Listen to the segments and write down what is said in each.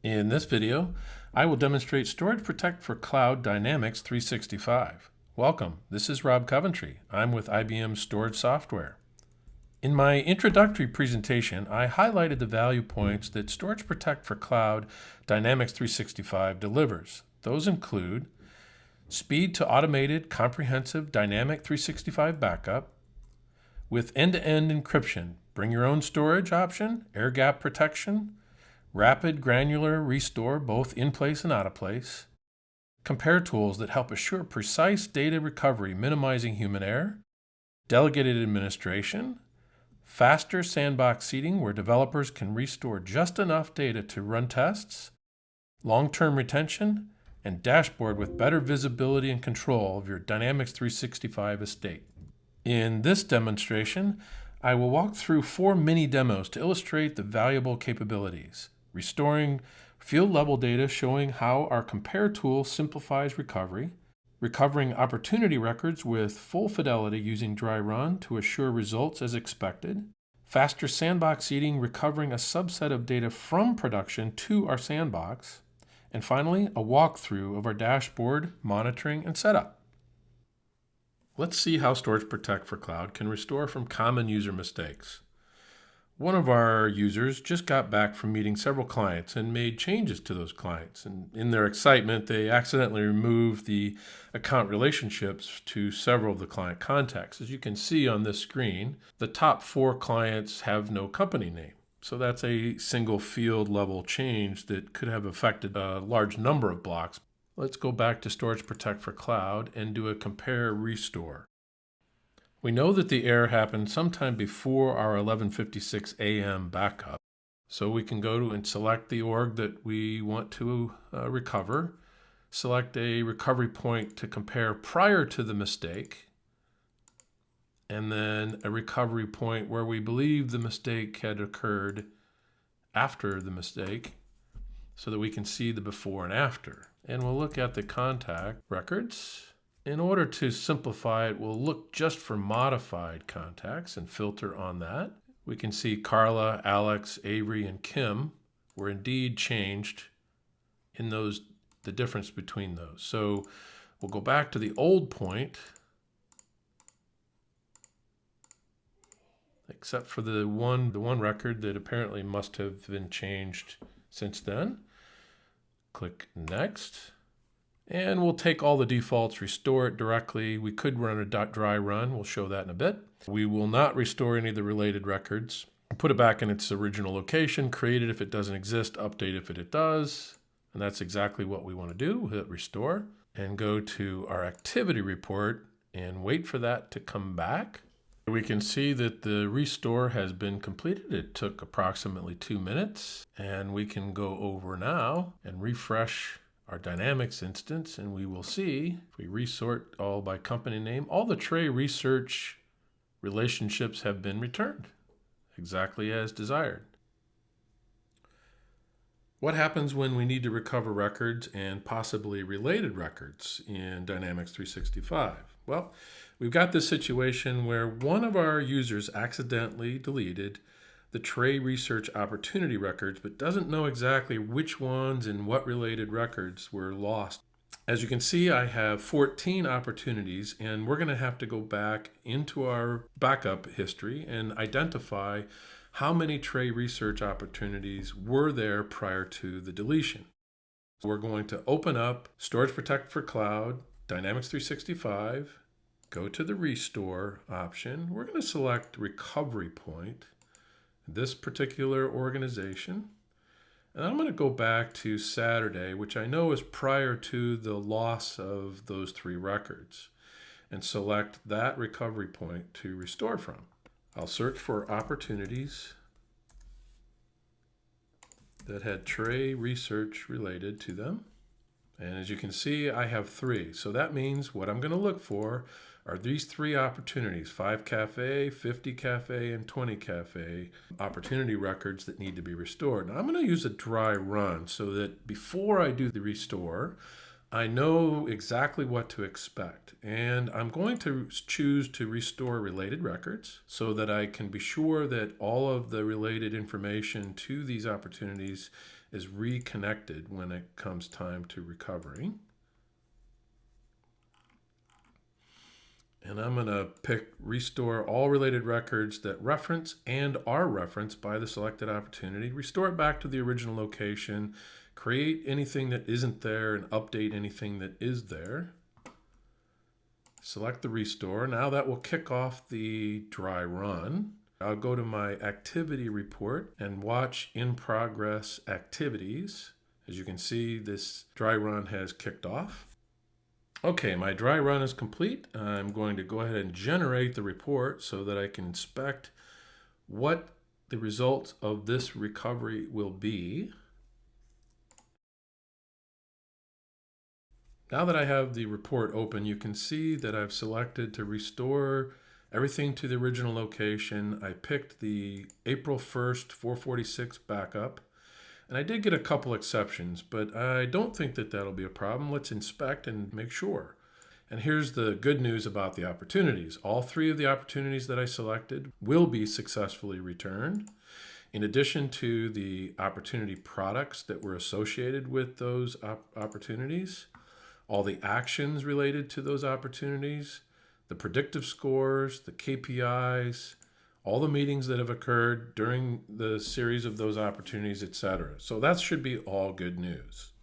In this video, I will demonstrate Storage Protect for Cloud Dynamics 365. Welcome, this is Rob Coventry. I'm with IBM Storage Software. In my introductory presentation, I highlighted the value points that Storage Protect for Cloud Dynamics 365 delivers. Those include speed to automated, comprehensive Dynamic 365 backup with end-to-end encryption, bring your own storage option, air gap protection, rapid granular restore both in place and out of place, compare tools that help assure precise data recovery minimizing human error, delegated administration, faster sandbox seeding where developers can restore just enough data to run tests, long-term retention, and dashboard with better visibility and control of your Dynamics 365 estate. In this demonstration, I will walk through 4 mini demos to illustrate the valuable capabilities. Restoring field-level data showing how our compare tool simplifies recovery, recovering opportunity records with full fidelity using dry run to assure results as expected, faster sandbox seeding recovering a subset of data from production to our sandbox, and finally a walkthrough of our dashboard, monitoring, and setup. Let's see how Storage Protect for Cloud can restore from common user mistakes. One of our users just got back from meeting several clients and made changes to those clients. And in their excitement, they accidentally removed the account relationships to several of the client contacts. As you can see on this screen, the top 4 clients have no company name. So that's a single field level change that could have affected a large number of blocks. Let's go back to Storage Protect for Cloud and do a compare restore. We know that the error happened sometime before our 11:56 a.m. backup. So we can go to and select the org that we want to recover, select a recovery point to compare prior to the mistake, and then a recovery point where we believe the mistake had occurred after the mistake so that we can see the before and after. And we'll look at the contact records. In order to simplify it, we'll look just for modified contacts and filter on that. We can see Carla, Alex, Avery, and Kim were indeed changed in the difference between those. So we'll go back to the old point, except for the one record that apparently must have been changed since then. Click Next. And we'll take all the defaults, restore it directly. We could run a .dry run. We'll show that in a bit. We will not restore any of the related records. Put it back in its original location, create it if it doesn't exist, update if it does. And that's exactly what we want to do. We'll hit restore and go to our activity report and wait for that to come back. We can see that the restore has been completed. It took approximately 2 minutes. And we can go over now and refresh our Dynamics instance, and we will see, if we resort all by company name, all the tray research relationships have been returned, exactly as desired. What happens when we need to recover records and possibly related records in Dynamics 365? Well, we've got this situation where one of our users accidentally deleted the tray research opportunity records, but doesn't know exactly which ones and what related records were lost. As you can see, I have 14 opportunities, and we're going to have to go back into our backup history and identify how many tray research opportunities were there prior to the deletion. So we're going to open up Storage Protect for Cloud, Dynamics 365, go to the Restore option. We're going to select Recovery Point, this particular organization. And I'm going to go back to Saturday, which I know is prior to the loss of those 3 records, and select that recovery point to restore from. I'll search for opportunities that had tray research related to them. And as you can see, I have 3. So that means what I'm going to look for are these 3 opportunities, 5 Cafe, 50 Cafe, and 20 Cafe opportunity records that need to be restored. Now I'm going to use a dry run so that before I do the restore, I know exactly what to expect, and I'm going to choose to restore related records so that I can be sure that all of the related information to these opportunities is reconnected when it comes time to recovery. And I'm going to pick restore all related records that reference and are referenced by the selected opportunity. Restore it back to the original location. Create anything that isn't there and update anything that is there. Select the restore. Now that will kick off the dry run. I'll go to my activity report and watch in progress activities. As you can see, this dry run has kicked off. Okay, my dry run is complete. I'm going to go ahead and generate the report so that I can inspect what the results of this recovery will be. Now that I have the report open, you can see that I've selected to restore everything to the original location. I picked the April 1st 446 backup. And I did get a couple exceptions, but I don't think that that'll be a problem. Let's inspect and make sure. And here's the good news about the opportunities. All three of the opportunities that I selected will be successfully returned. In addition to the opportunity products that were associated with those opportunities, all the actions related to those opportunities, the predictive scores, the KPIs, all the meetings that have occurred during the series of those opportunities, etc. So that should be all good news.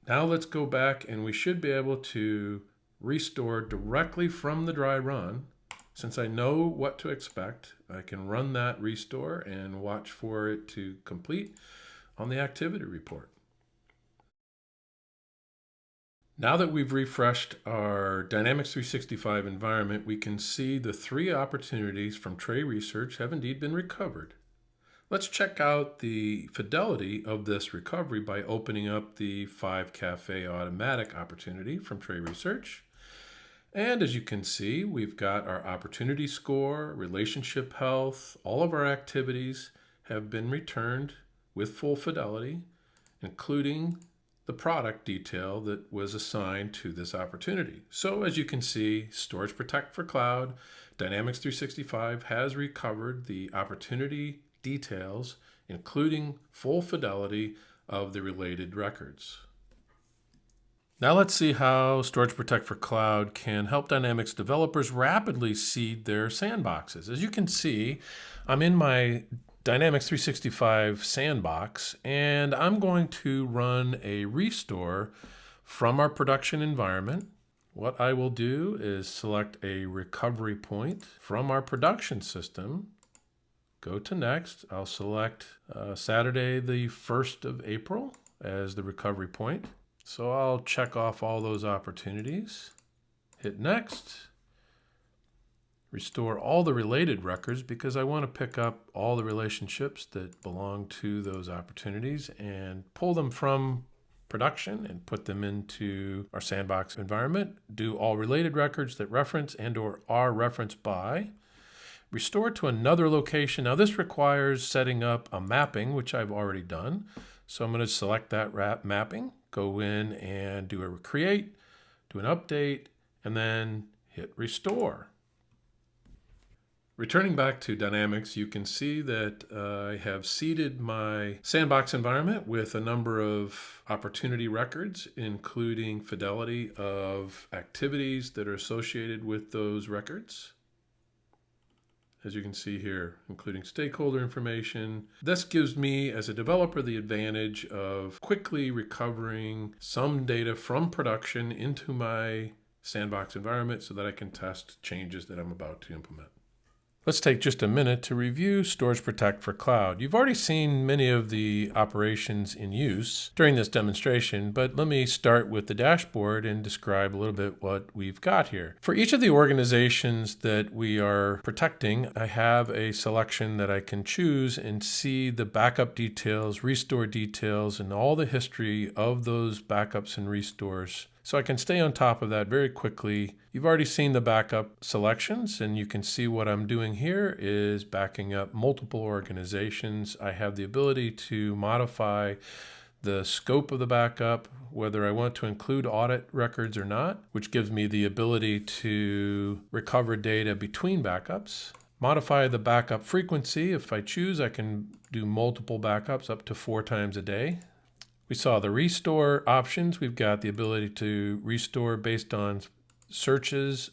Now let's go back and we should be able to restore directly from the dry run. Since I know what to expect, I can run that restore and watch for it to complete on the activity report. Now that we've refreshed our Dynamics 365 environment, we can see the three opportunities from Tray Research have indeed been recovered. Let's check out the fidelity of this recovery by opening up the 5 Cafe Automatic opportunity from Tray Research. And as you can see, we've got our opportunity score, relationship health, all of our activities have been returned with full fidelity, including the product detail that was assigned to this opportunity. So as you can see, Storage Protect for Cloud, Dynamics 365 has recovered the opportunity details, including full fidelity of the related records. Now let's see how Storage Protect for Cloud can help Dynamics developers rapidly seed their sandboxes. As you can see, I'm in my Dynamics 365 sandbox, and I'm going to run a restore from our production environment. What I will do is select a recovery point from our production system, go to next. I'll select Saturday the 1st of April as the recovery point. So I'll check off all those opportunities, hit next. Restore all the related records because I want to pick up all the relationships that belong to those opportunities and pull them from production and put them into our sandbox environment. Do all related records that reference and or are referenced by. Restore to another location. Now this requires setting up a mapping, which I've already done. So I'm going to select that mapping, go in and do a create, do an update, and then hit restore. Returning back to Dynamics, you can see that I have seeded my sandbox environment with a number of opportunity records, including fidelity of activities that are associated with those records. As you can see here, including stakeholder information. This gives me, as a developer, the advantage of quickly recovering some data from production into my sandbox environment so that I can test changes that I'm about to implement. Let's take just a minute to review Storage Protect for Cloud. You've already seen many of the operations in use during this demonstration, but let me start with the dashboard and describe a little bit what we've got here. For each of the organizations that we are protecting, I have a selection that I can choose and see the backup details, restore details, and all the history of those backups and restores. So I can stay on top of that very quickly. You've already seen the backup selections, and you can see what I'm doing here is backing up multiple organizations. I have the ability to modify the scope of the backup, whether I want to include audit records or not, which gives me the ability to recover data between backups. Modify the backup frequency. If I choose, I can do multiple backups up to 4 times a day. We saw the restore options. We've got the ability to restore based on searches.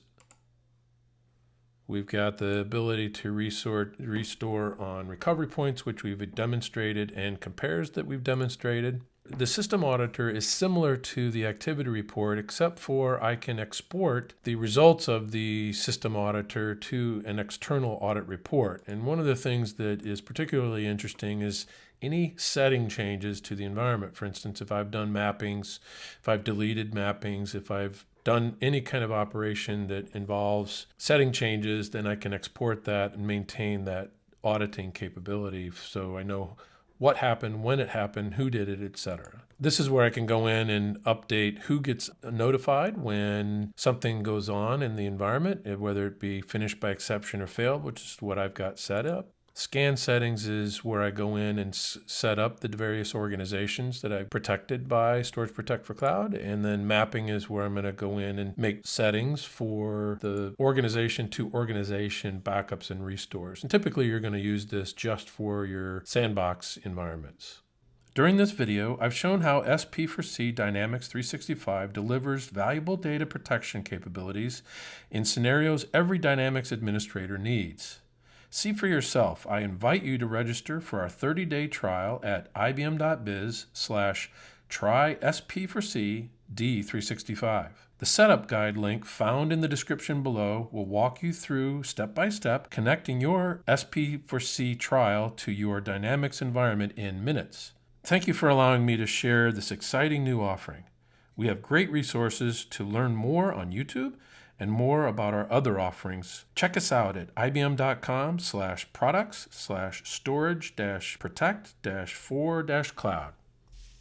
We've got the ability to restore on recovery points, which we've demonstrated, and compares that we've demonstrated. The system auditor is similar to the activity report, except for I can export the results of the system auditor to an external audit report. And one of the things that is particularly interesting is any setting changes to the environment. For instance, if I've done mappings, if I've deleted mappings, if I've done any kind of operation that involves setting changes, then I can export that and maintain that auditing capability so I know what happened, when it happened, who did it, etc. This is where I can go in and update who gets notified when something goes on in the environment, whether it be finished by exception or failed, which is what I've got set up. Scan settings is where I go in and set up the various organizations that I've protected by Storage Protect for Cloud. And then mapping is where I'm going to go in and make settings for the organization to organization backups and restores. And typically you're going to use this just for your sandbox environments. During this video, I've shown how SP4C Dynamics 365 delivers valuable data protection capabilities in scenarios every Dynamics administrator needs. See for yourself. I invite you to register for our 30-day trial at ibm.biz/try-SP4C D365. The setup guide link found in the description below will walk you through step-by-step connecting your SP4C trial to your Dynamics environment in minutes. Thank you for allowing me to share this exciting new offering. We have great resources to learn more on YouTube and more about our other offerings. Check us out at ibm.com/products/storage-protect-4-cloud.